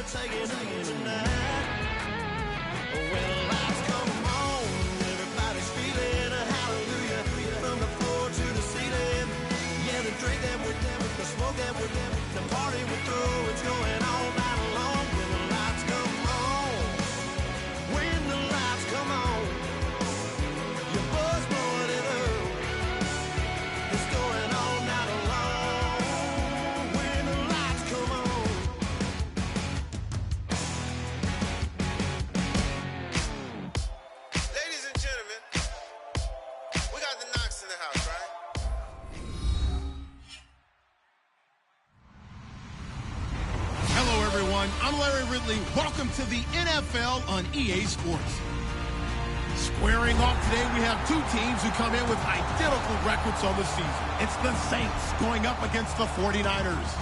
taking over tonight. When the lights come on, everybody's feeling a hallelujah. From the floor to the ceiling. Yeah, the drink that we're down, the smoke that we're down, the party we're through, it's going all night long. When the lights come on, when the lights come on, your buzz blowing it up. It's going all night long. When the lights come on. Ladies and gentlemen, we got the Knox in the house, right? Hello, everyone. I'm Larry Ridley. Welcome to the NFL on EA Sports. Squaring off today, we have two teams who come in with identical records on the season. It's the Saints going up against the 49ers.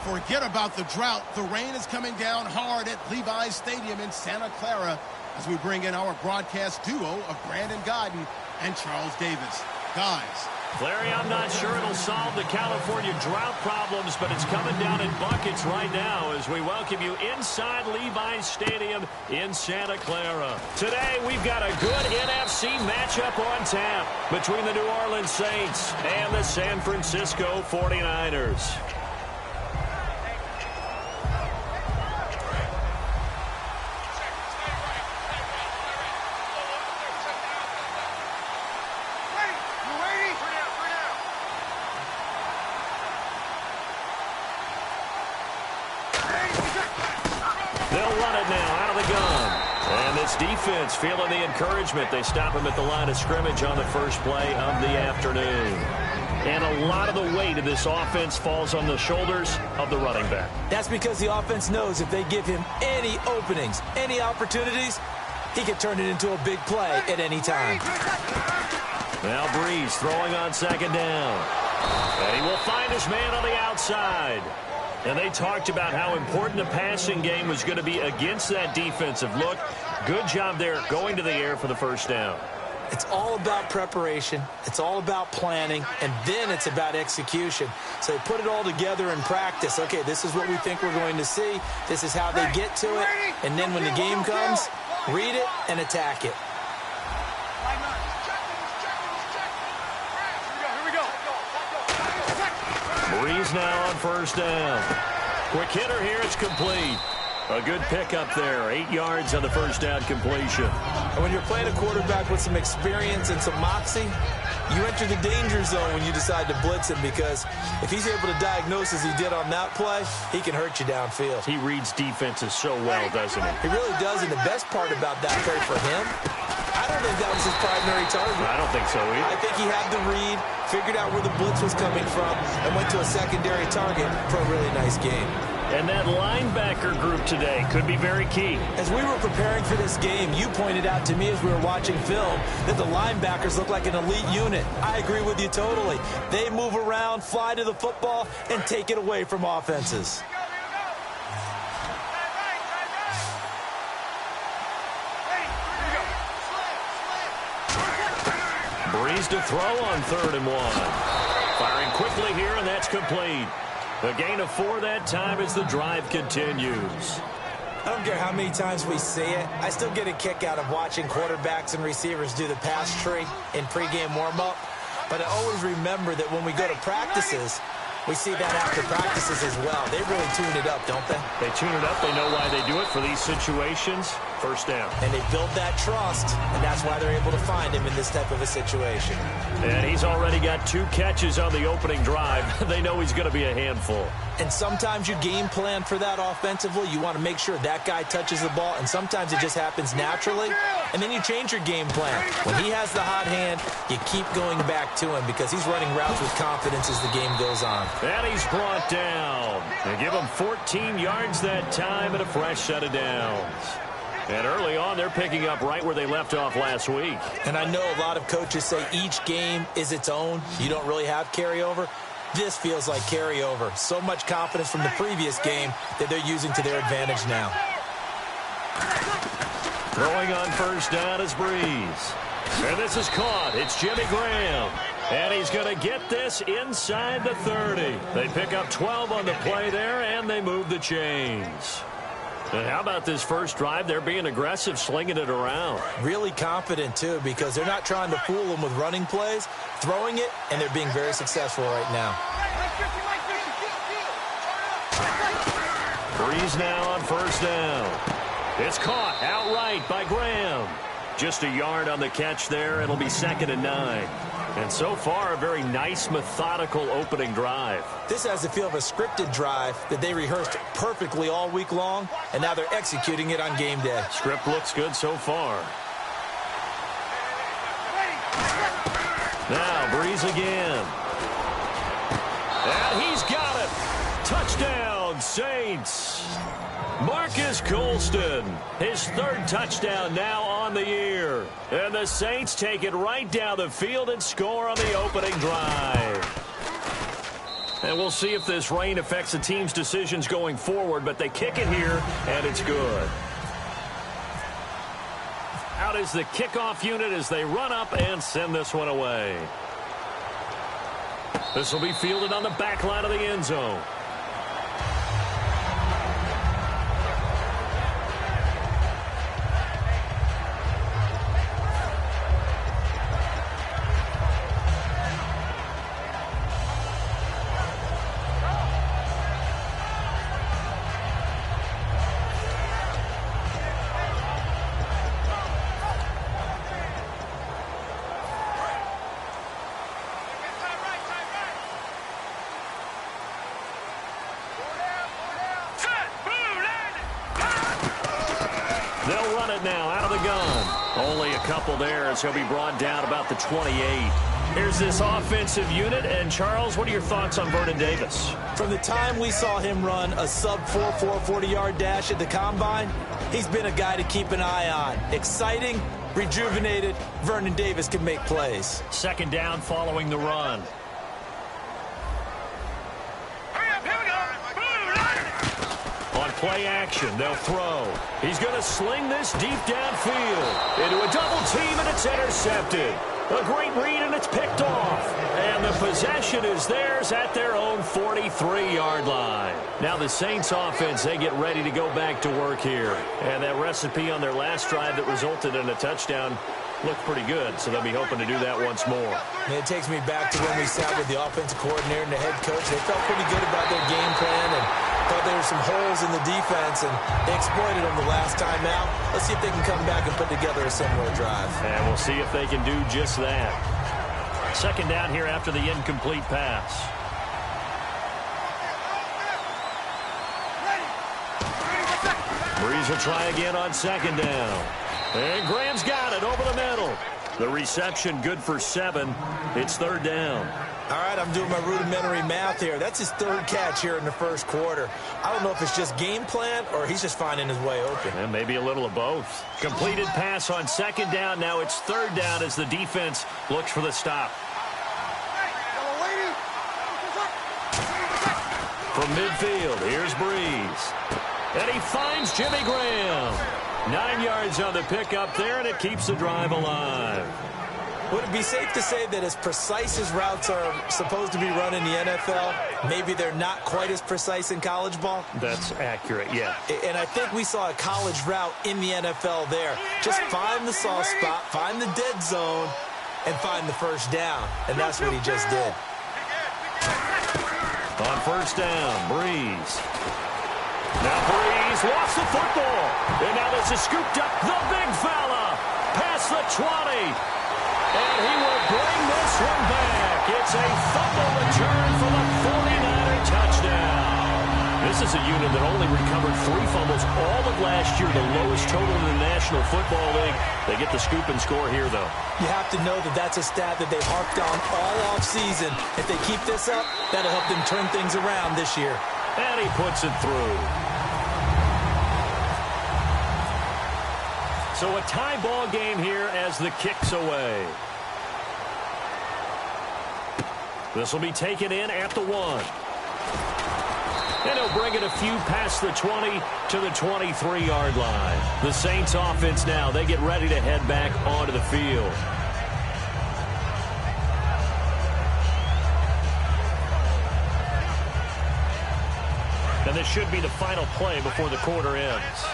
Forget about the drought. The rain is coming down hard at Levi's Stadium in Santa Clara as we bring in our broadcast duo of Brandon Godden and Charles Davis. Guys. Larry, I'm not sure it'll solve the California drought problems, but it's coming down in buckets right now as we welcome you inside Levi's Stadium in Santa Clara. Today, we've got a good NFC matchup on tap between the New Orleans Saints and the San Francisco 49ers. Defense feeling the encouragement. They stop him at the line of scrimmage on the first play of the afternoon. And a lot of the weight of this offense falls on the shoulders of the running back. That's because the offense knows if they give him any openings, any opportunities, he can turn it into a big play at any time. Now Breeze throwing on second down. And he will find his man on the outside. And they talked about how important the passing game was going to be against that defensive look. Good job there going to the air for the first down. It's all about preparation. It's all about planning. And then it's about execution. So they put it all together in practice. Okay, this is what we think we're going to see. This is how they get to it. And then when the game comes, read it and attack it. Breeze now on first down. Quick hitter here, it's complete. A good pickup there, 8 yards on the first down completion. And when you're playing a quarterback with some experience and some moxie, you enter the danger zone when you decide to blitz him, because if he's able to diagnose as he did on that play, he can hurt you downfield. He reads defenses so well, doesn't he? He really does, and the best part about that play for him, I don't think that was his primary target. I don't think so either. I think he had the read, figured out where the blitz was coming from, and went to a secondary target for a really nice game. And that linebacker group today could be very key. As we were preparing for this game, you pointed out to me as we were watching film that the linebackers look like an elite unit. I agree with you totally. They move around, fly to the football, and take it away from offenses. Breeze to throw on 3rd and 1. Firing quickly here, and that's complete. A gain of 4 that time as the drive continues. I don't care how many times we see it. I still get a kick out of watching quarterbacks and receivers do the pass tree in pregame warm-up. But I always remember that when we go to practices, we see that after practices as well. They really tune it up, don't they? They tune it up. They know why they do it for these situations. First down. And they build that trust, and that's why they're able to find him in this type of a situation. And he's already got 2 catches on the opening drive. They know he's going to be a handful. And sometimes you game plan for that offensively. You want to make sure that guy touches the ball, and sometimes it just happens naturally. And then you change your game plan. When he has the hot hand, you keep going back to him because he's running routes with confidence as the game goes on. And he's brought down. They give him 14 yards that time and a fresh set of downs. And early on, they're picking up right where they left off last week. And I know a lot of coaches say each game is its own. You don't really have carryover. This feels like carryover. So much confidence from the previous game that they're using to their advantage now. Throwing on first down is Breeze. And this is caught. It's Jimmy Graham. And he's going to get this inside the 30. They pick up 12 on the play there, and they move the chains. And how about this first drive? They're being aggressive, slinging it around. Really confident, too, because they're not trying to fool them with running plays, throwing it, and they're being very successful right now. Breeze now on first down. It's caught outright by Graham. Just a yard on the catch there. It'll be 2nd and 9. And so far, a very nice, methodical opening drive. This has the feel of a scripted drive that they rehearsed perfectly all week long, and now they're executing it on game day. Script looks good so far. Now, Breeze again. And he's got it. Touchdown, Saints. Marcus Colston, his 3rd touchdown now on the year. And the Saints take it right down the field and score on the opening drive. And we'll see if this rain affects the team's decisions going forward, but they kick it here, and it's good. Out is the kickoff unit as they run up and send this one away. This will be fielded on the back line of the end zone. They'll run it now out of the gun. Only a couple there as he'll be brought down about the 28. Here's this offensive unit. And, Charles, what are your thoughts on Vernon Davis? From the time we saw him run a sub-4.4 40-yard dash at the Combine, he's been a guy to keep an eye on. Exciting, rejuvenated, Vernon Davis can make plays. 2nd down following the run. On play action, they'll throw. He's going to sling this deep downfield into a double team, and it's intercepted. A great read, and it's picked off. And the possession is theirs at their own 43-yard line. Now the Saints offense, they get ready to go back to work here. And that recipe on their last drive that resulted in a touchdown looked pretty good, so they'll be hoping to do that once more. And it takes me back to when we sat with the offensive coordinator and the head coach. They felt pretty good about their game plan and thought there were some holes in the defense, and they exploited them the last time out. Let's see if they can come back and put together a similar drive. And we'll see if they can do just that. 2nd down here after the incomplete pass. Breeze will try again on 2nd down. And Graham's got it over the middle. The reception good for 7. It's 3rd down. All right, I'm doing my rudimentary math here. That's his 3rd catch here in the first quarter. I don't know if it's just game plan or he's just finding his way open. And maybe a little of both. Completed pass on 2nd down. Now it's 3rd down as the defense looks for the stop. From midfield, here's Breeze. And he finds Jimmy Graham. 9 yards on the pickup there, and it keeps the drive alive. Would it be safe to say that as precise as routes are supposed to be run in the NFL, maybe they're not quite as precise in college ball? That's accurate, yeah. And I think we saw a college route in the NFL there. Just find the soft spot, find the dead zone, and find the first down. And that's what he just did. On 1st down, Breeze. Now Breeze lost the football. And now this is scooped up. The big fella past the 20. And he will bring this one back. It's a fumble return for the 49er touchdown. This is a unit that only recovered 3 fumbles all of last year, the lowest total in the National Football League. They get the scoop and score here, though. You have to know that that's a stat that they've harped on all offseason. If they keep this up, that'll help them turn things around this year. And he puts it through. So a tie ball game here as the kick's away. This will be taken in at the 1. And he'll bring it a few past the 20 to the 23-yard line. The Saints offense now, they get ready to head back onto the field. And this should be the final play before the quarter ends.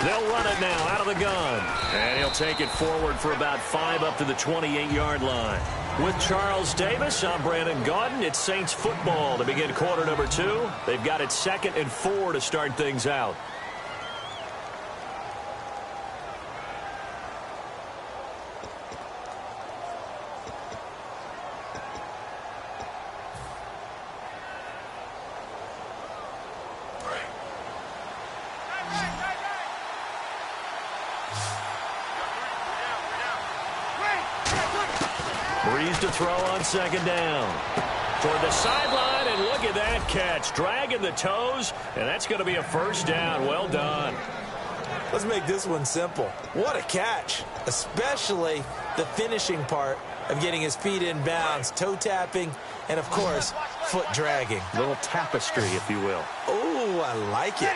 They'll run it now out of the gun. And he'll take it forward for about 5 up to the 28-yard line. With Charles Davis, I'm Brandon Gaudin. It's Saints football to begin quarter number 2. They've got it 2nd and 4 to start things out. Breeze to throw on 2nd down. Toward the sideline, and look at that catch. Dragging the toes, and that's going to be a first down. Well done. Let's make this one simple. What a catch, especially the finishing part of getting his feet in bounds, toe tapping, and, of course, foot dragging. A little tapestry, if you will. Oh, I like it.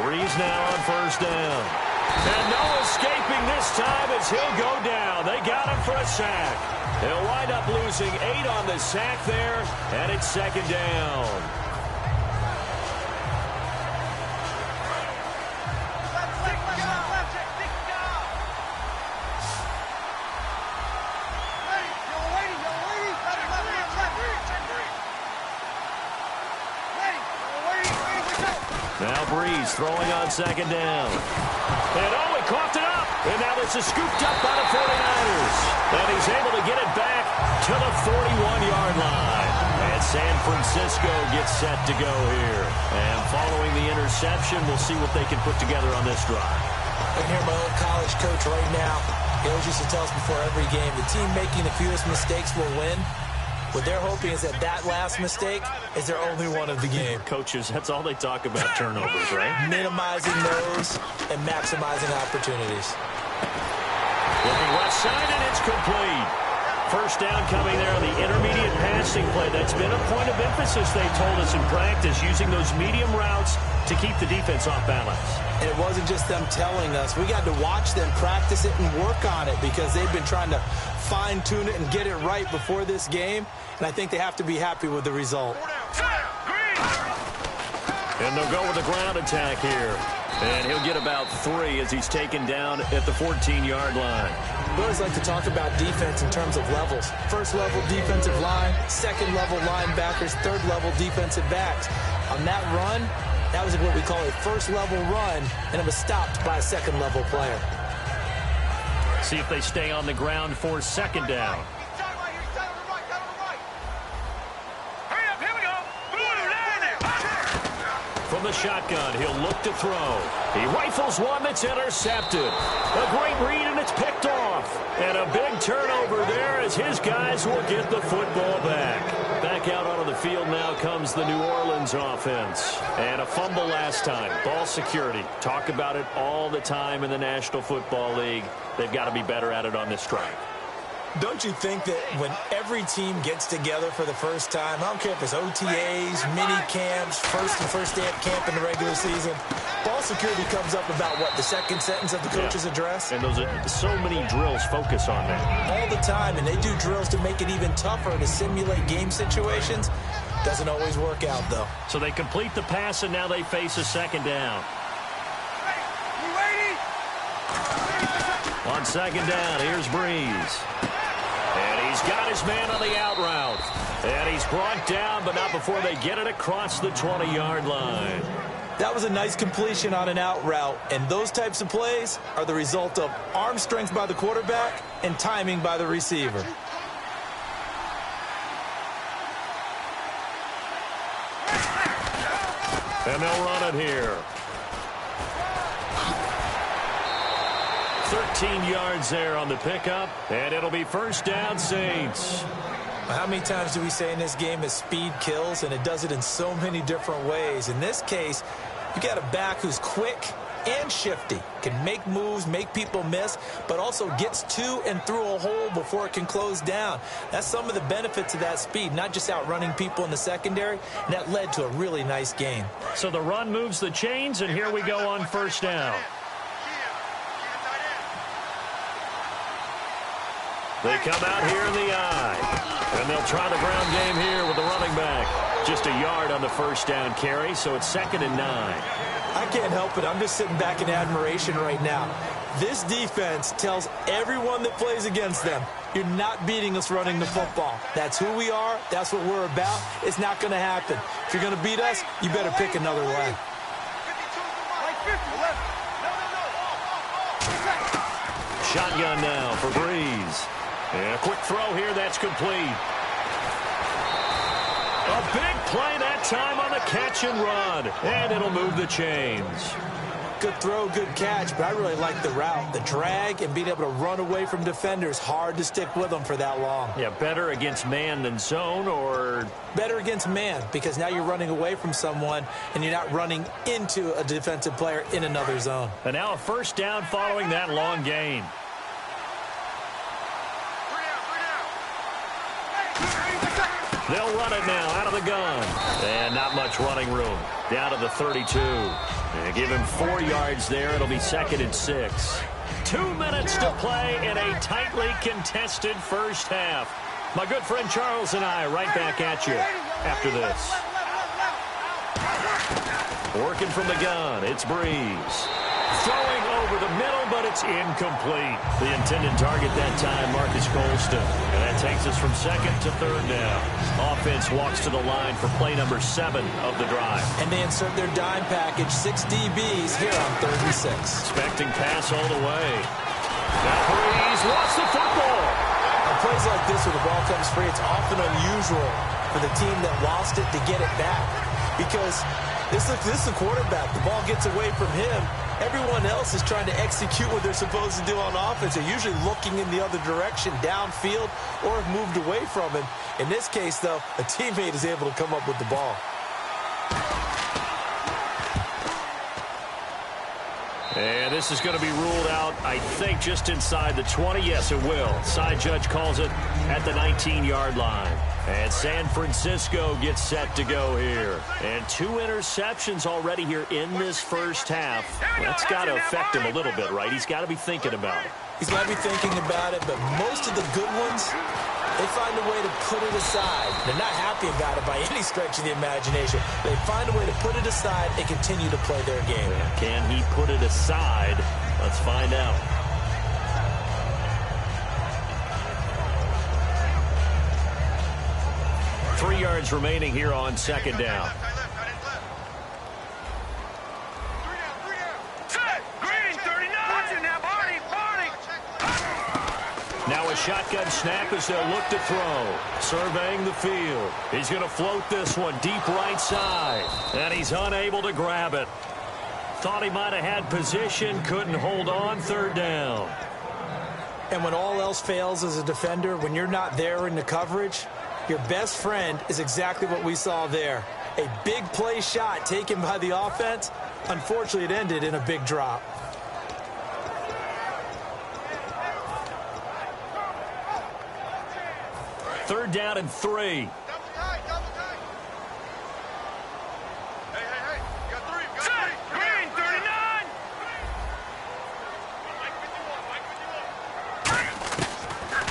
Breeze now on 1st down. And no escaping this time as he'll go down. They got him for a sack. They'll wind up losing 8 on the sack there, and it's 2nd down. Now Breeze throwing on 2nd down. And he coughed it up. And now this is scooped up by the 49ers. And he's able to get it back to the 41-yard line. And San Francisco gets set to go here. And following the interception, we'll see what they can put together on this drive. I can hear my old college coach right now. He always used to tell us before every game, the team making the fewest mistakes will win. What they're hoping is that last mistake is their only one of the game. Coaches, that's all they talk about, turnovers, right? Minimizing those and maximizing opportunities. Looking left side, and it's complete. First down coming there on the intermediate passing play. That's been a point of emphasis, they told us in practice, using those medium routes to keep the defense off balance. And it wasn't just them telling us. We got to watch them practice it and work on it because they've been trying to fine-tune it and get it right before this game. And I think they have to be happy with the result. And they'll go with a ground attack here. And he'll get about 3 as he's taken down at the 14-yard line. We always like to talk about defense in terms of levels. First-level defensive line, second-level linebackers, third-level defensive backs. On that run, that was what we call a first-level run, and it was stopped by a second-level player. See if they stay on the ground for 2nd down. From the shotgun, he'll look to throw. He rifles one that's intercepted. A great read, and it's picked off. And a big turnover there as his guys will get the football back. Back out onto the field now comes the New Orleans offense. And a fumble last time. Ball security. Talk about it all the time in the National Football League. They've got to be better at it on this drive. Don't you think that when every team gets together for the first time, I don't care if it's OTAs, mini camps, first day of camp in the regular season, ball security comes up about, what, the second sentence of the coach's address? And those are so many drills focus on that. All the time, and they do drills to make it even tougher to simulate game situations. Doesn't always work out, though. So they complete the pass, and now they face a 2nd down. On 2nd down, here's Breeze. And he's got his man on the out route. And he's brought down, but not before they get it across the 20-yard line. That was a nice completion on an out route, and those types of plays are the result of arm strength by the quarterback and timing by the receiver. And they'll run it here. 13 yards there on the pickup, and it'll be first down, Saints. How many times do we say in this game that speed kills, and it does it in so many different ways? In this case, you got a back who's quick and shifty, can make moves, make people miss, but also gets to and through a hole before it can close down. That's some of the benefits of that speed, not just outrunning people in the secondary, and that led to a really nice game. So the run moves the chains, and here we go on first down. They come out here in the eye. And they'll try the ground game here with the running back. Just a yard on the first down carry, so it's 2nd and 9. I can't help it. I'm just sitting back in admiration right now. This defense tells everyone that plays against them, you're not beating us running the football. That's who we are. That's what we're about. It's not going to happen. If you're going to beat us, you better pick another way. Shotgun now for Breeze. And a quick throw here, that's complete. A big play that time on the catch and run. And it'll move the chains. Good throw, good catch, but I really like the route. The drag and being able to run away from defenders, hard to stick with them for that long. Yeah, better against man than zone, or? Better against man, because now you're running away from someone and you're not running into a defensive player in another zone. And now a first down following that long gain. They'll run it now out of the gun. And not much running room. Down to the 32. And give him 4 yards there. It'll be 2nd and 6. 2 minutes to play in a tightly contested first half. My good friend Charles and I right back at you after this. Working from the gun, it's Breeze. Throwing over the middle, but it's incomplete. The intended target that time, Marcus Colston. And that takes us from 2nd to 3rd down. Offense walks to the line for play number 7 of the drive. And they insert their dime package, 6 DBs here on 3rd and 6. Expecting pass all the way. Now Breeze wants the football. On plays like this where the ball comes free, it's often unusual for the team that lost it to get it back. Because this is the quarterback. The ball gets away from him. Everyone else is trying to execute what they're supposed to do on offense. They're usually looking in the other direction, downfield, or have moved away from him. In this case, though, a teammate is able to come up with the ball. And this is going to be ruled out, I think, just inside the 20. Yes, it will. Side judge calls it at the 19-yard line. And San Francisco gets set to go here. And 2 interceptions already here in this first half. That's got to affect him a little bit, right? He's got to be thinking about it. He's got to be thinking about it, but most of the good ones, they find a way to put it aside. They're not happy about it by any stretch of the imagination. They find a way to put it aside and continue to play their game. Can he put it aside? Let's find out. Three yards remaining here on 2nd down. Now a shotgun snap as they'll look to throw. Surveying the field. He's going to float this one deep right side. And he's unable to grab it. Thought he might have had position. Couldn't hold on. 3rd down. And when all else fails as a defender, when you're not there in the coverage, your best friend is exactly what we saw there. A big play shot taken by the offense. Unfortunately, it ended in a big drop. Third down and 3.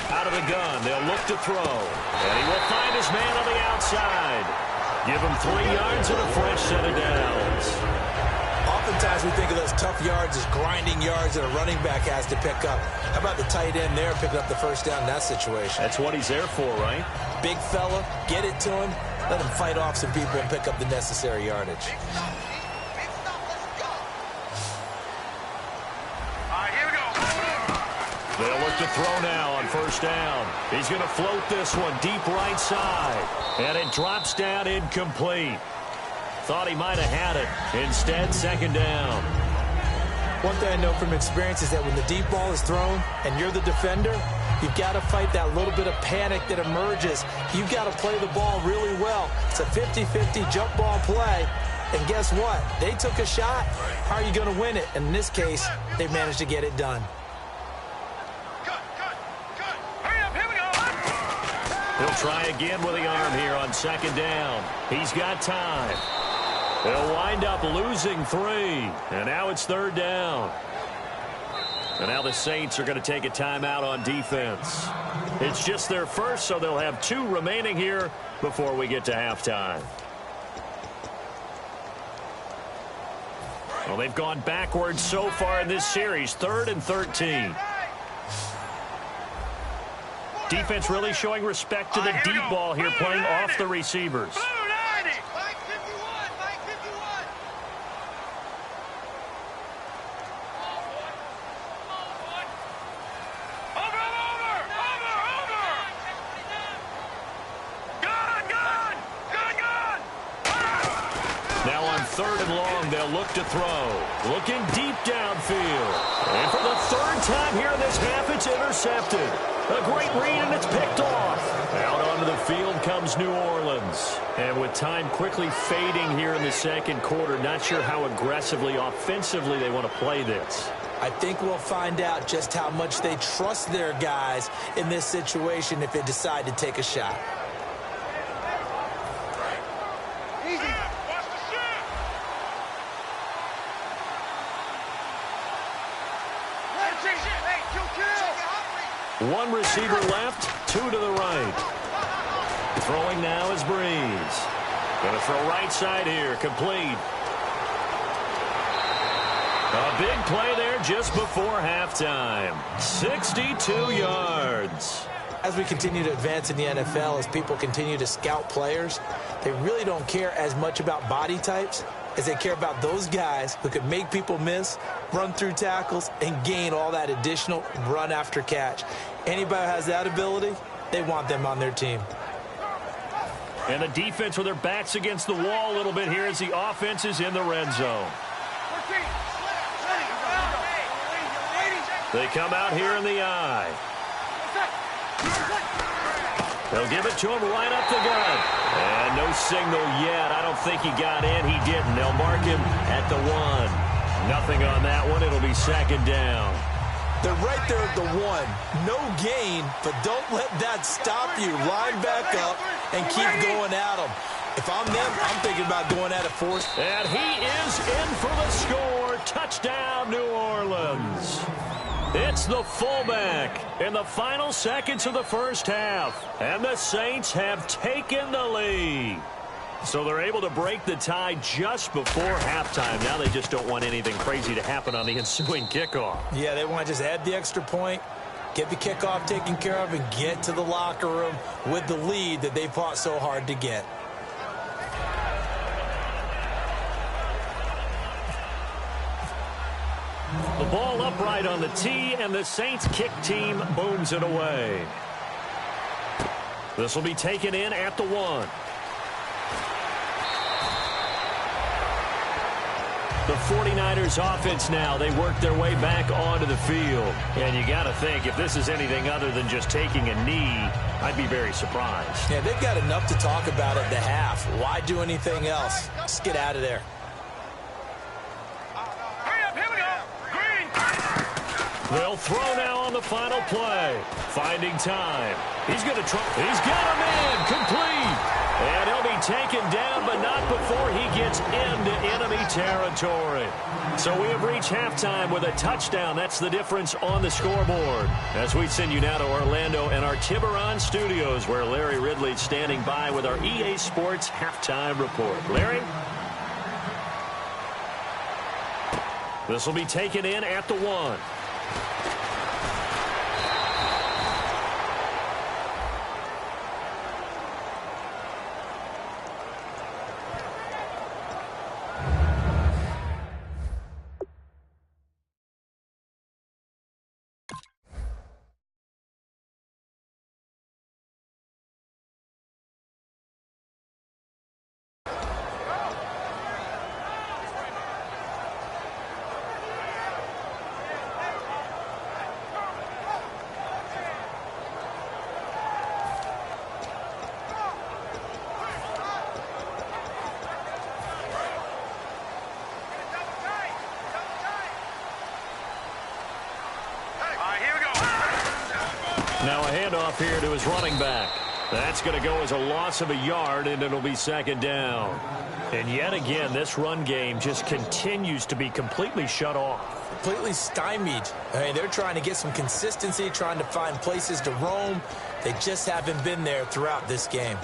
Out of the gun, they'll look to throw. And he will find his man on the outside. Give him 3 yards and a fresh set of downs. Oftentimes we think of those tough yards as grinding yards that a running back has to pick up. How about the tight end there picking up the first down in that situation? That's what he's there for, right? Big fella, get it to him, let him fight off some people and pick up the necessary yardage. They'll look to throw now on first down. He's going to float this one deep right side. And it drops down incomplete. Thought he might have had it. Instead, 2nd down. One thing I know from experience is that when the deep ball is thrown and you're the defender, you've got to fight that little bit of panic that emerges. You've got to play the ball really well. It's a 50-50 jump ball play. And guess what? They took a shot. How are you going to win it? And in this case, they managed to get it done. He'll try again with the arm here on 2nd down. He's got time. They'll wind up losing 3. And now it's 3rd down. And now the Saints are going to take a timeout on defense. It's just their first, so they'll have 2 remaining here before we get to halftime. Well, they've gone backwards so far in this series, 3rd and 13. Defense really showing respect to the deep ball here, playing off the receivers. Now on 3rd and long, they'll look to throw. Looking deep downfield. And for the 3rd time here in this half, it's intercepted. A great read, and it's picked off. Out onto the field comes New Orleans. And with time quickly fading here in the 2nd quarter, not sure how aggressively, offensively they want to play this. I think we'll find out just how much they trust their guys in this situation if they decide to take a shot. One receiver left, 2 to the right. Throwing now is Breeze. Going to throw right side here, complete. A big play there just before halftime. 62 yards. As we continue to advance in the NFL, as people continue to scout players, they really don't care as much about body types as they care about those guys who can make people miss, run through tackles, and gain all that additional run after catch. Anybody who has that ability, they want them on their team. And the defense with their backs against the wall a little bit here as the offense is in the red zone. They come out here in the eye. They'll give it to him right up the gut. And no signal yet. I don't think he got in. He didn't. They'll mark him at the 1. Nothing on that one. It'll be 2nd down. They're right there at the 1. No gain, but don't let that stop you. Line back up and keep going at them. If I'm them, I'm thinking about going at it 4th. And he is in for the score. Touchdown, New Orleans. It's the fullback in the final seconds of the 1st half. And the Saints have taken the lead. So they're able to break the tie just before halftime. Now they just don't want anything crazy to happen on the ensuing kickoff. Yeah, they want to just add the extra point, get the kickoff taken care of, and get to the locker room with the lead that they fought so hard to get. The ball upright on the tee, and the Saints kick team booms it away. This will be taken in at the 1. The 49ers offense now, they work their way back onto the field. And you got to think, if this is anything other than just taking a knee, I'd be very surprised. Yeah, they've got enough to talk about at the half. Why do anything else? Just get out of there. They'll throw now on the final play. Finding time. He's going to try. He's got him in. Complete. And he'll be taken down, but not before he gets into enemy territory. So we have reached halftime with a touchdown. That's the difference on the scoreboard. As we send you now to Orlando and our Tiburon studios, where Larry Ridley's standing by with our EA Sports halftime report. Larry? This will be taken in at the 1. Now a handoff here to his running back. That's going to go as a loss of a yard, and it'll be 2nd down. And yet again, this run game just continues to be completely shut off. completely stymied. I mean, they're trying to get some consistency, trying to find places to roam. They just haven't been there throughout this game.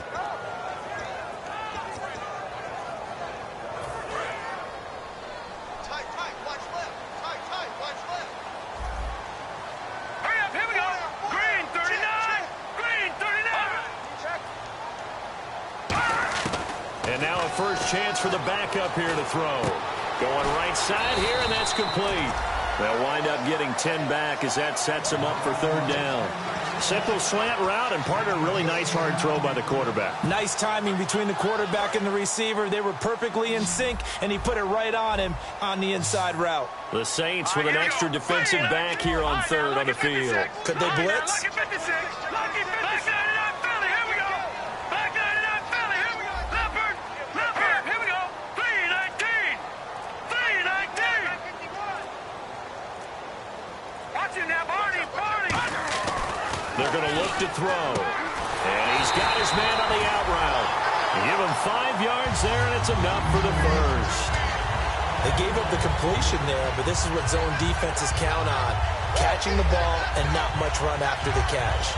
And now a first chance for the backup here to throw. Going right side here, and that's complete. They'll wind up getting 10 back as that sets him up for third down. Simple slant route, and partner, really nice hard throw by the quarterback. Nice timing between the quarterback and the receiver. They were perfectly in sync, and he put it right on him on the inside route. The Saints with an extra defensive back here on third on the field. Could they blitz? Lucky 56. Lucky 56. Philly, here we go. Back 99, Philly, here we go. Leopard, Leopard, here we go. 319. 319. Watch it now, Barney, Barney. They're going to look to throw. And he's got his man on the out route. Give him 5 yards there, and it's enough for the first. They gave up the completion there, but this is what zone defenses count on. Catching the ball and not much run after the catch.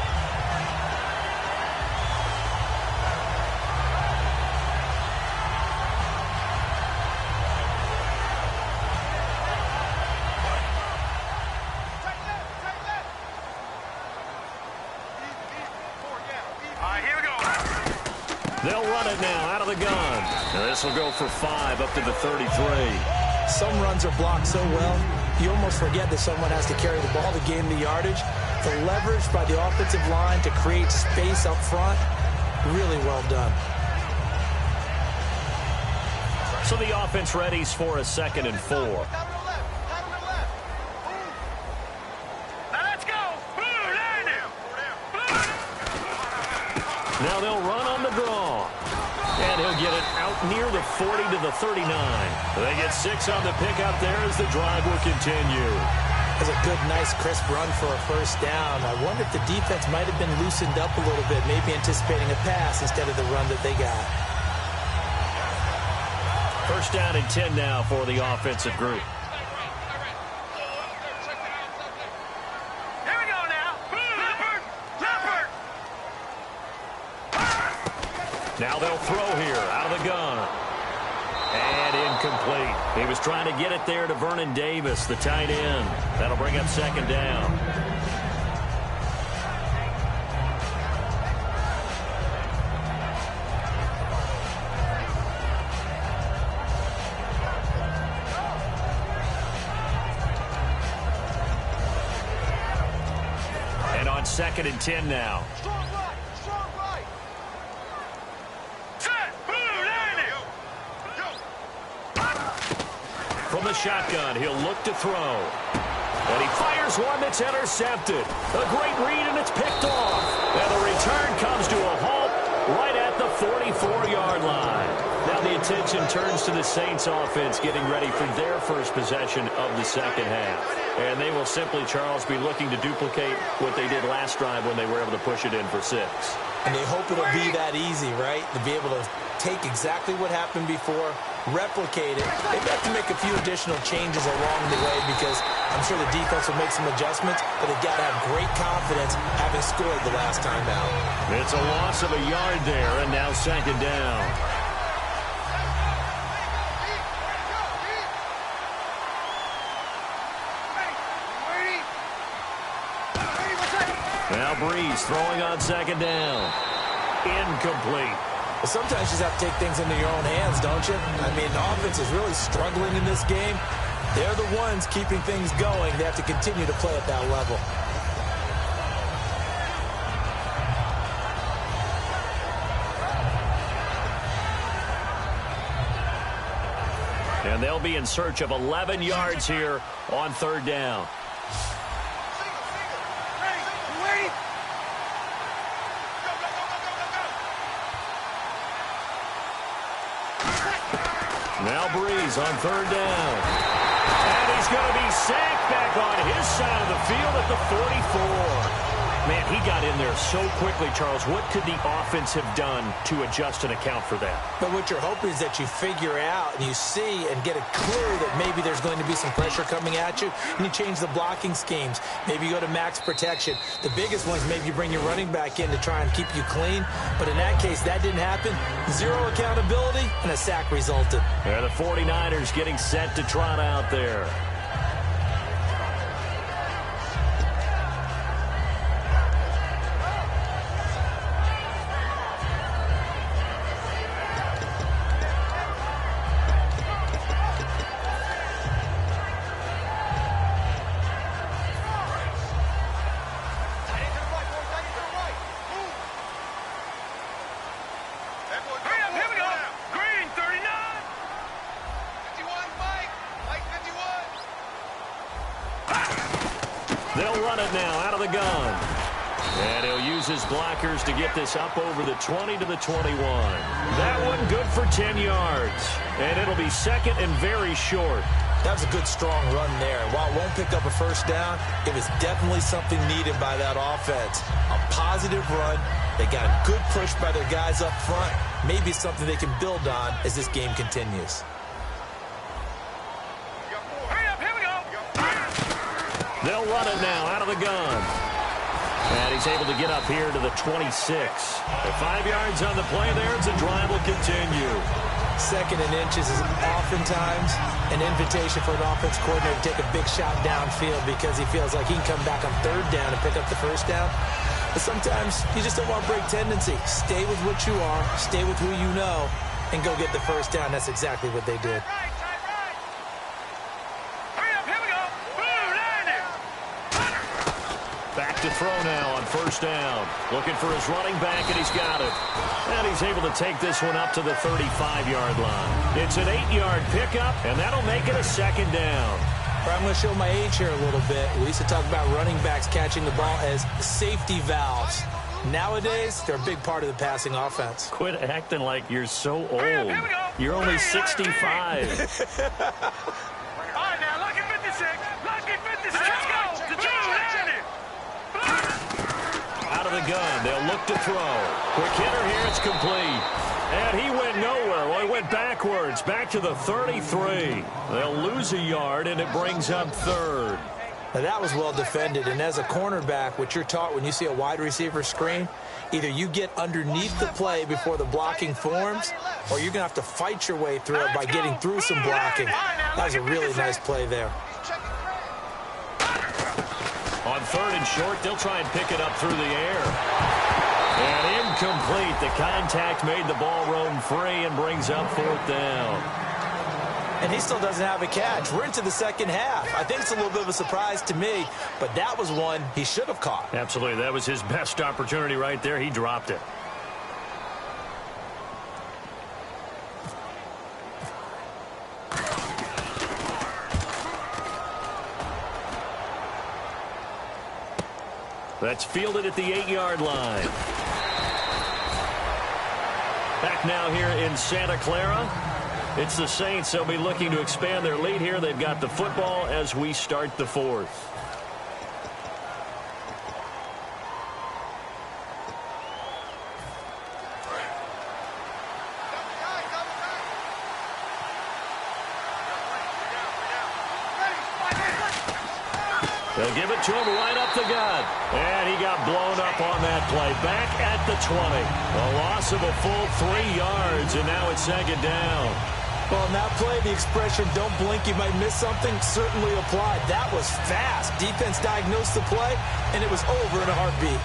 Here we go. They'll run it now out of the gun. Now this will go for 5 up to the 33. Some runs are blocked so well, you almost forget that someone has to carry the ball to gain the yardage. The leverage by the offensive line to create space up front, really well done. So the offense readies for a 2nd and 4. Now they'll run on the draw. And he'll get it out near the 40 to the 39. They get 6 on the pickup there as the drive will continue. That's a good, nice, crisp run for a first down. I wonder if the defense might have been loosened up a little bit, maybe anticipating a pass instead of the run that they got. First down and 10 now for the offensive group. Now they'll throw here out of the gun. And incomplete. He was trying to get it there to Vernon Davis, the tight end. That'll bring up 2nd down. And on 2nd and 10 now. From the shotgun, he'll look to throw. And he fires one that's intercepted. A great read, and it's picked off. And the return comes to a halt right at the 44-yard line. Now the attention turns to the Saints offense getting ready for their first possession of the second half. And they will simply, Charles, be looking to duplicate what they did last drive when they were able to push it in for 6. And they hope it'll be that easy, right? To be able to take exactly what happened before, replicate it. They've got to make a few additional changes along the way because I'm sure the defense will make some adjustments, but they've got to have great confidence having scored the last time out. It's a loss of a yard there, and now 2nd down. Now Breeze throwing on 2nd down. Incomplete. Well, sometimes you just have to take things into your own hands, don't you? I mean, the offense is really struggling in this game. They're the ones keeping things going. They have to continue to play at that level. And they'll be in search of 11 yards here on 3rd down. Now Breeze on 3rd down. And he's going to be sacked back on his side of the field at the 44. Man, he got in there so quickly, Charles. What could the offense have done to adjust and account for that? But what you're hoping is that you figure out and you see and get a clue that maybe there's going to be some pressure coming at you, and you change the blocking schemes. Maybe you go to max protection. The biggest one is maybe you bring your running back in to try and keep you clean. But in that case, that didn't happen. Zero accountability, and a sack resulted. Yeah, the 49ers getting set to trot out there. They'll run it now out of the gun. And he'll use his blockers to get this up over the 20 to the 21. That one good for 10 yards. And it'll be second and very short. That was a good, strong run there. While it won't pick up a first down, it was definitely something needed by that offense. A positive run. They got a good push by their guys up front. Maybe something they can build on as this game continues. They'll run it now out of the gun. And he's able to get up here to the 26. At 5 yards on the play there, the drive will continue. Second and inches is oftentimes an invitation for an offense coordinator to take a big shot downfield because he feels like he can come back on third down and pick up the first down. But sometimes you just don't want to break tendency. Stay with what you are, stay with who you know, and go get the first down. That's exactly what they did. Back to throw now on first down. Looking for his running back, and he's got it. And he's able to take this one up to the 35-yard line. It's an 8-yard pickup, and that'll make it a second down. I'm going to show my age here a little bit. We used to talk about running backs catching the ball as safety valves. Nowadays, they're a big part of the passing offense. Quit acting like you're so old. You're only 65. All right, now, lucky 56. Lucky 56. Let's go. The two, out of the gun. They'll look to throw. Quick hitter here. It's complete. And he went nowhere. Well, he went backwards. Back to the 33. They'll lose a yard, and it brings up third. Now, that was well defended. And as a cornerback, what you're taught when you see a wide receiver screen, either you get underneath the play before the blocking forms, or you're going to have to fight your way through it by getting through some blocking. That was a really nice play there. On third and short, they'll try and pick it up through the air. And incomplete. The contact made the ball roam free and brings up fourth down. And he still doesn't have a catch. We're into the second half. I think it's a little bit of a surprise to me, but that was one he should have caught. Absolutely. That was his best opportunity right there. He dropped it. That's fielded at the 8-yard line. Back now here in Santa Clara. It's the Saints. They'll be looking to expand their lead here. They've got the football as we start the fourth. They'll give it to him right up the gut. And he got blown up on that play. Back at the 20. A loss of a full 3 yards, and now it's second down. Well, in that play, the expression, don't blink, you might miss something, certainly applied. That was fast. Defense diagnosed the play, and it was over in a heartbeat.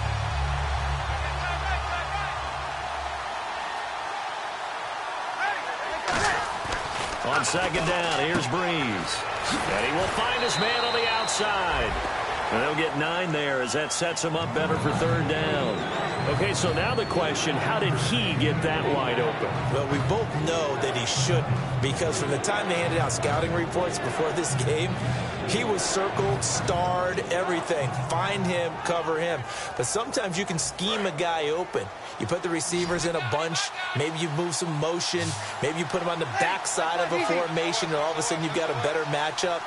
On second down, here's Breeze. And he will find his man on the outside. And they'll get 9 there as that sets him up better for third down. Okay, so now the question, how did he get that wide open? Well, we both know that he shouldn't, because from the time they handed out scouting reports before this game, he was circled, starred, everything. Find him, cover him. But sometimes you can scheme a guy open. You put the receivers in a bunch. Maybe you move some motion. Maybe you put them on the backside of a formation, and all of a sudden you've got a better matchup.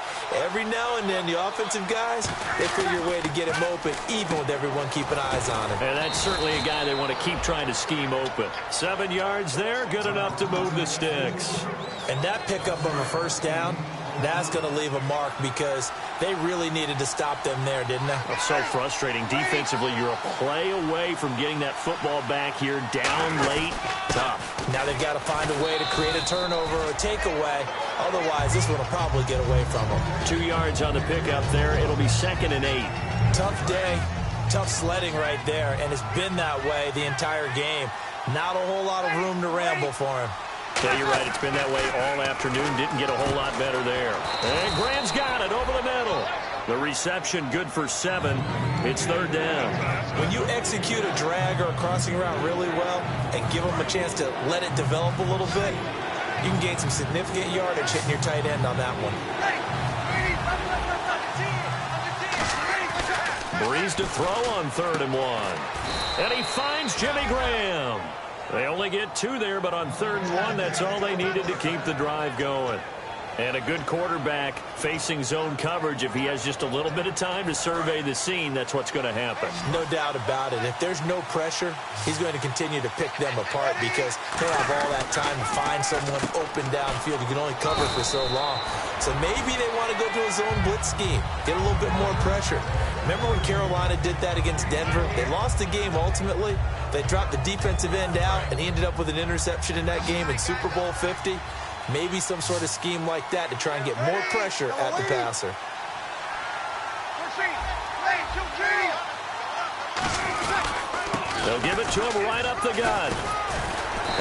Every now and then, the offensive guys, they figure a way to get him open, even with everyone keeping eyes on him. And that's certainly a guy they want to keep trying to scheme open. 7 yards there, good enough to move the sticks. And that pickup of a first down, that's going to leave a mark because they really needed to stop them there, didn't they? It's so frustrating. Defensively, you're a play away from getting that football back here, down late, tough. Now they've got to find a way to create a turnover or a takeaway. Otherwise, this one will probably get away from them. 2 yards on the pickup there. It'll be 2nd and 8. Tough day, tough sledding right there, and it's been that way the entire game. Not a whole lot of room to ramble for him. Yeah, you're right. It's been that way all afternoon. Didn't get a whole lot better there. And Graham's got it over the middle. The reception good for 7. It's 3rd down. When you execute a drag or a crossing route really well and give them a chance to let it develop a little bit, you can gain some significant yardage hitting your tight end on that one. Breeze to throw on 3rd and 1. And he finds Jimmy Graham. They only get 2 there, but on 3rd and 1, that's all they needed to keep the drive going. And a good quarterback facing zone coverage. If he has just a little bit of time to survey the scene, that's what's going to happen. No doubt about it. If there's no pressure, he's going to continue to pick them apart because he'll have all that time to find someone open downfield. You can only cover for so long. So maybe they want to go to a zone blitz scheme, get a little bit more pressure. Remember when Carolina did that against Denver? They lost the game ultimately. They dropped the defensive end out, and he ended up with an interception in that game in Super Bowl 50. Maybe some sort of scheme like that to try and get more pressure at the passer. They'll give it to him right up the gut.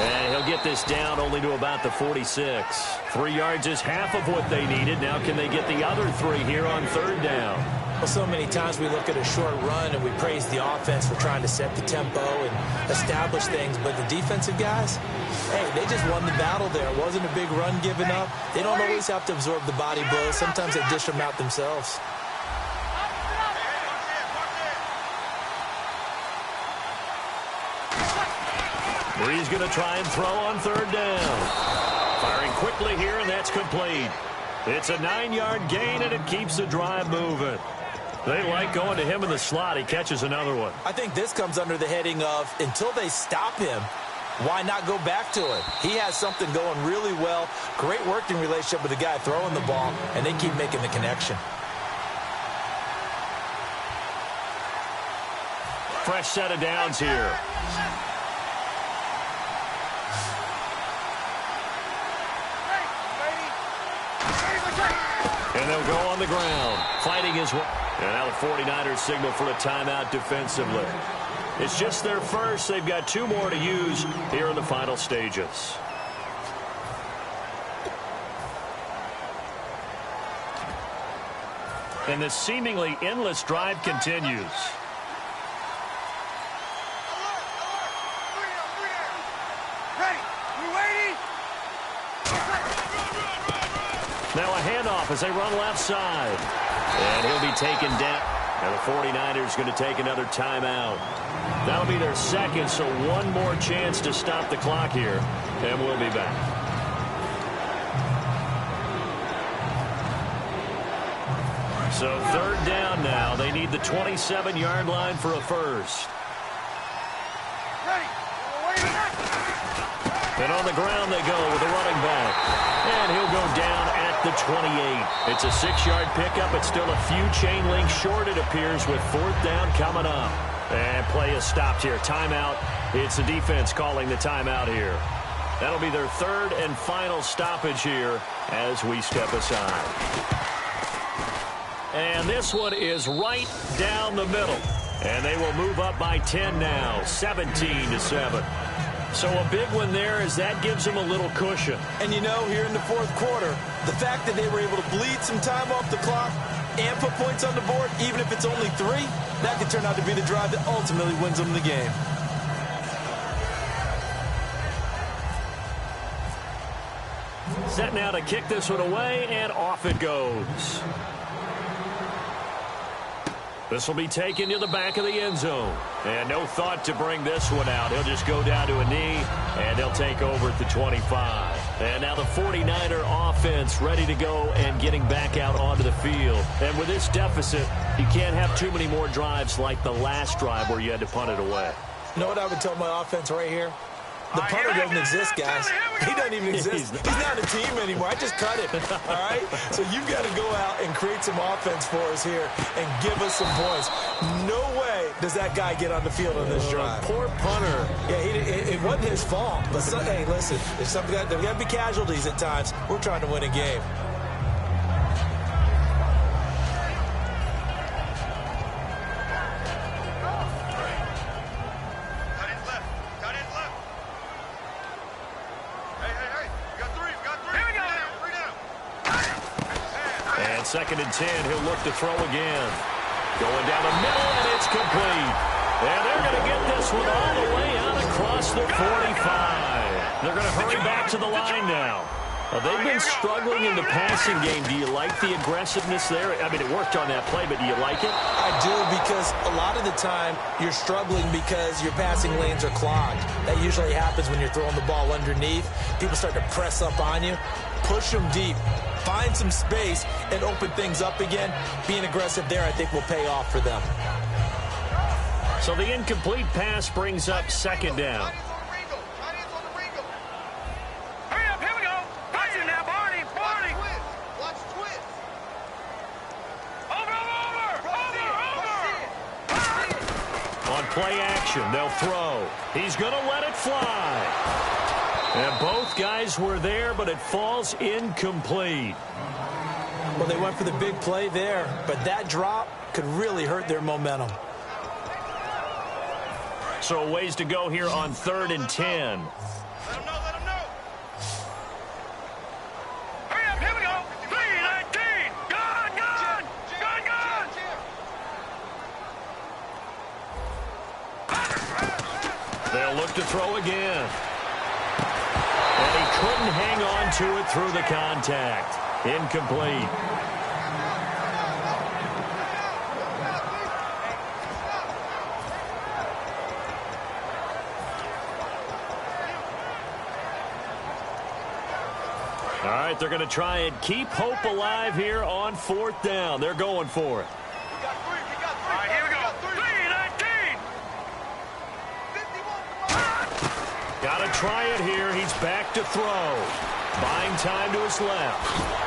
And he'll get this down only to about the 46. 3 yards is half of what they needed. Now can they get the other 3 here on 3rd down? Well, so many times we look at a short run and we praise the offense for trying to set the tempo and establish things. But the defensive guys, hey, they just won the battle there. It wasn't a big run given up. They don't always have to absorb the body blows. Sometimes they dish them out themselves. Breeze going to try and throw on 3rd down. Firing quickly here, and that's complete. It's a 9-yard gain, and it keeps the drive moving. They like going to him in the slot. He catches another one. I think this comes under the heading of until they stop him, why not go back to it? He has something going really well. Great working relationship with the guy throwing the ball, and they keep making the connection. Fresh set of downs here. And they'll go on the ground, fighting his way. And now the 49ers signal for a timeout defensively. It's just their first. They've got 2 more to use here in the final stages. And this seemingly endless drive continues. Now a handoff as they run left side. And he'll be taken down. And the 49ers going to take another timeout. That'll be their second, so 1 more chance to stop the clock here. And we'll be back. So 3rd down now. They need the 27-yard line for a first. And on the ground they go with a running back. And he'll go down at the 28. It's a 6-yard pickup. It's still a few chain links short, it appears, with 4th down coming up. And play is stopped here. Timeout. It's the defense calling the timeout here. That'll be their 3rd and final stoppage here as we step aside. And this one is right down the middle. And they will move up by 10 now, 17-7. So a big one there as that gives them a little cushion. And you know, here in the 4th quarter, the fact that they were able to bleed some time off the clock and put points on the board, even if it's only 3, that could turn out to be the drive that ultimately wins them the game. Set now to kick this one away, and off it goes. This will be taken to the back of the end zone. And no thought to bring this one out. He'll just go down to a knee, and he'll take over at the 25. And now the 49er offense ready to go and getting back out onto the field. And with this deficit, you can't have too many more drives like the last drive where you had to punt it away. You know what I would tell my offense right here? The punter doesn't exist, guys. He doesn't even exist. He's not a team anymore. I just cut him, all right? So you've got to go out and create some offense for us here and give us some points. No way does that guy get on the field on this drive. Poor punter. Yeah, it wasn't his fault. But, hey, listen, there's got to be casualties at times. We're trying to win a game. Second and 10, he'll look to throw again. Going down the middle, and it's complete. And they're going to get this one all the way out across the 45. They're going to hurry back to the line now. They've been struggling in the passing game. Do you like the aggressiveness there? I mean, it worked on that play, but do you like it? I do, because a lot of the time you're struggling because your passing lanes are clogged. That usually happens when you're throwing the ball underneath. People start to press up on you. Push them deep. Find some space and open things up again. Being aggressive there, I think, will pay off for them. So the incomplete pass brings up second down. Hurry up, here we go. Watch it now, Barney. Watch twist. Over. On play action, they'll throw. He's going to let it fly. And both guys were there, but it falls incomplete. Well, they went for the big play there, but that drop could really hurt their momentum. So a ways to go here on 3rd and 10. Let him know. Hurry up, here we go. 319. Gone. They'll look to throw again. And he couldn't hang on to it through the contact. Incomplete. All right, they're going to try and keep hope alive here on 4th down. They're going for it. We got three. All right, here we go. 319. 51. Got to try it here. He's back to throw. Buying time to his left.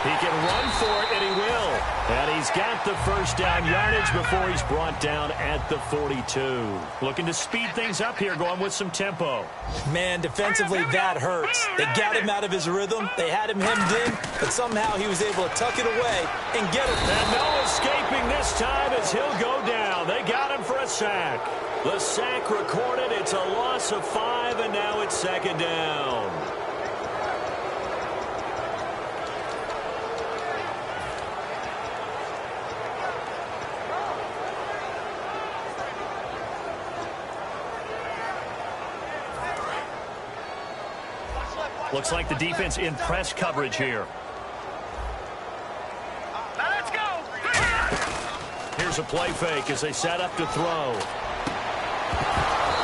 He can run for it, and he will. And he's got the first down yardage before he's brought down at the 42. Looking to speed things up here, going with some tempo. Man, defensively, that hurts. They got him out of his rhythm. They had him hemmed in, but somehow he was able to tuck it away and get it. And no escaping this time as he'll go down. They got him for a sack. The sack recorded. It's a loss of 5, and now it's 2nd down. Looks like the defense in press coverage here. Now let's go. Here's a play fake as they set up to throw.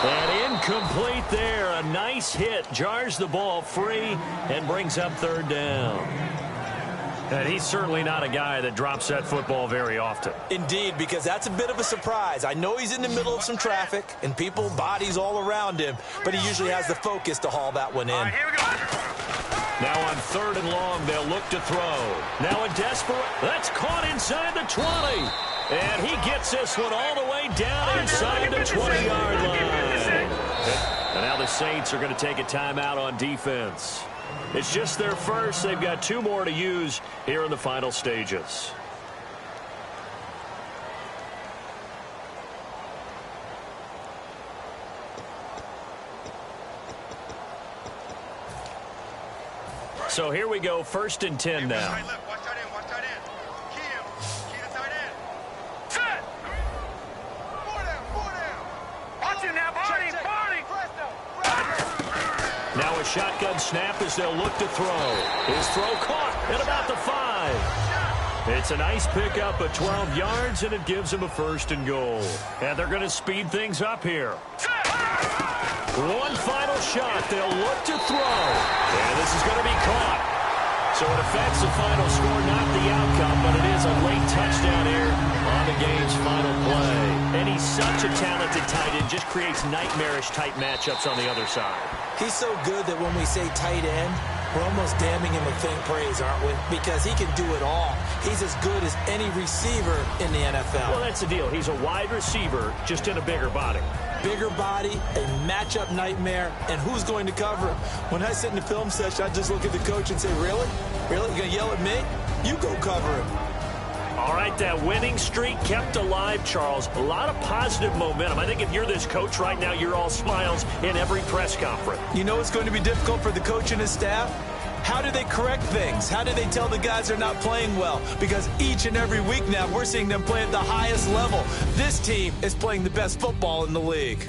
And incomplete there. A nice hit. Jars the ball free and brings up 3rd down. And he's certainly not a guy that drops that football very often. Indeed, because that's a bit of a surprise. I know he's in the middle of some traffic and people, bodies all around him, but he usually has the focus to haul that one in. All right, here we go. Now on 3rd and long, they'll look to throw. Now a desperate, that's caught inside the 20. And he gets this one all the way down inside the 20-yard line. And now the Saints are going to take a timeout on defense. It's just their first. They've got 2 more to use here in the final stages. So here we go, 1st and 10 now. Watch tight end. Key him. Key the tight end. Set. 4 down. Watch it now, Barney. Now a shotgun snap as they'll look to throw. His throw caught at about the 5. It's a nice pickup of 12 yards, and it gives them a 1st and goal. And they're going to speed things up here. One final shot. They'll look to throw. And this is going to be caught. So it affects the final score, not the outcome, but it is a late touchdown here on the game's final play. And he's such a talented tight end, just creates nightmarish-type matchups on the other side. He's so good that when we say tight end, we're almost damning him with faint praise, aren't we? Because he can do it all. He's as good as any receiver in the NFL. Well, that's the deal. He's a wide receiver, just in a bigger body. Bigger body, a matchup nightmare, and who's going to cover him? When I sit in the film session, I just look at the coach and say, really? Really? You going to yell at me? You go cover him. All right, that winning streak kept alive, Charles. A lot of positive momentum. I think if you're this coach right now, you're all smiles in every press conference. You know it's going to be difficult for the coach and his staff? How do they correct things? How do they tell the guys they're not playing well? Because each and every week now, we're seeing them play at the highest level. This team is playing the best football in the league.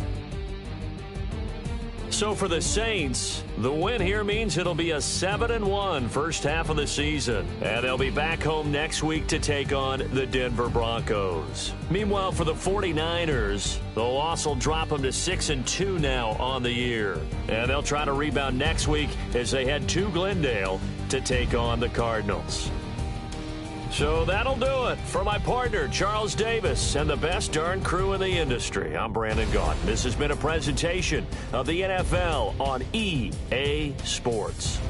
So for the Saints, the win here means it'll be a 7-1 first half of the season. And they'll be back home next week to take on the Denver Broncos. Meanwhile, for the 49ers, the loss will drop them to 6-2 now on the year. And they'll try to rebound next week as they head to Glendale to take on the Cardinals. So that'll do it. For my partner, Charles Davis, and the best darn crew in the industry, I'm Brandon Gaudin. This has been a presentation of the NFL on EA Sports.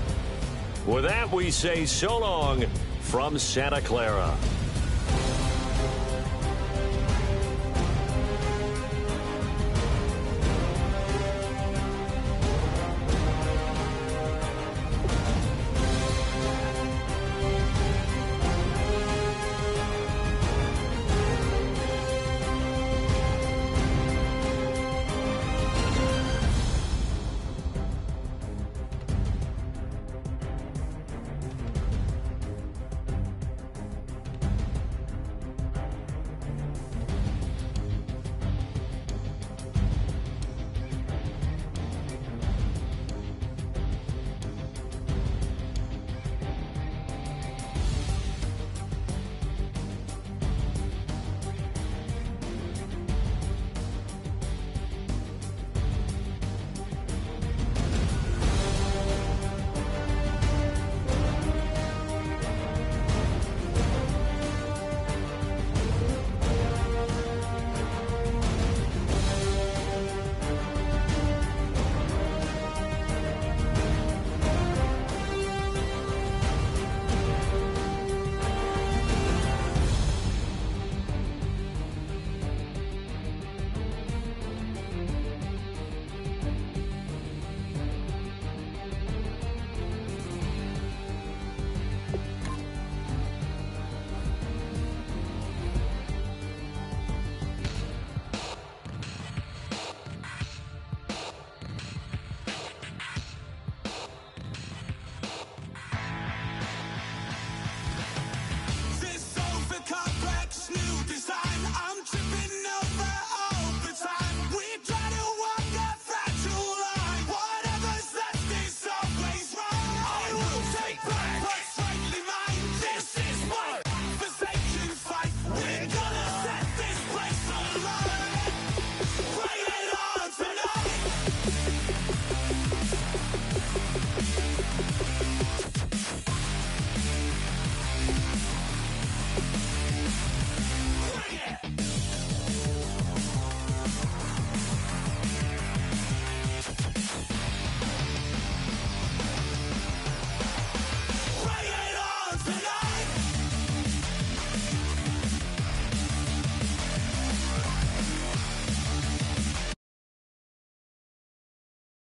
With that, we say so long from Santa Clara.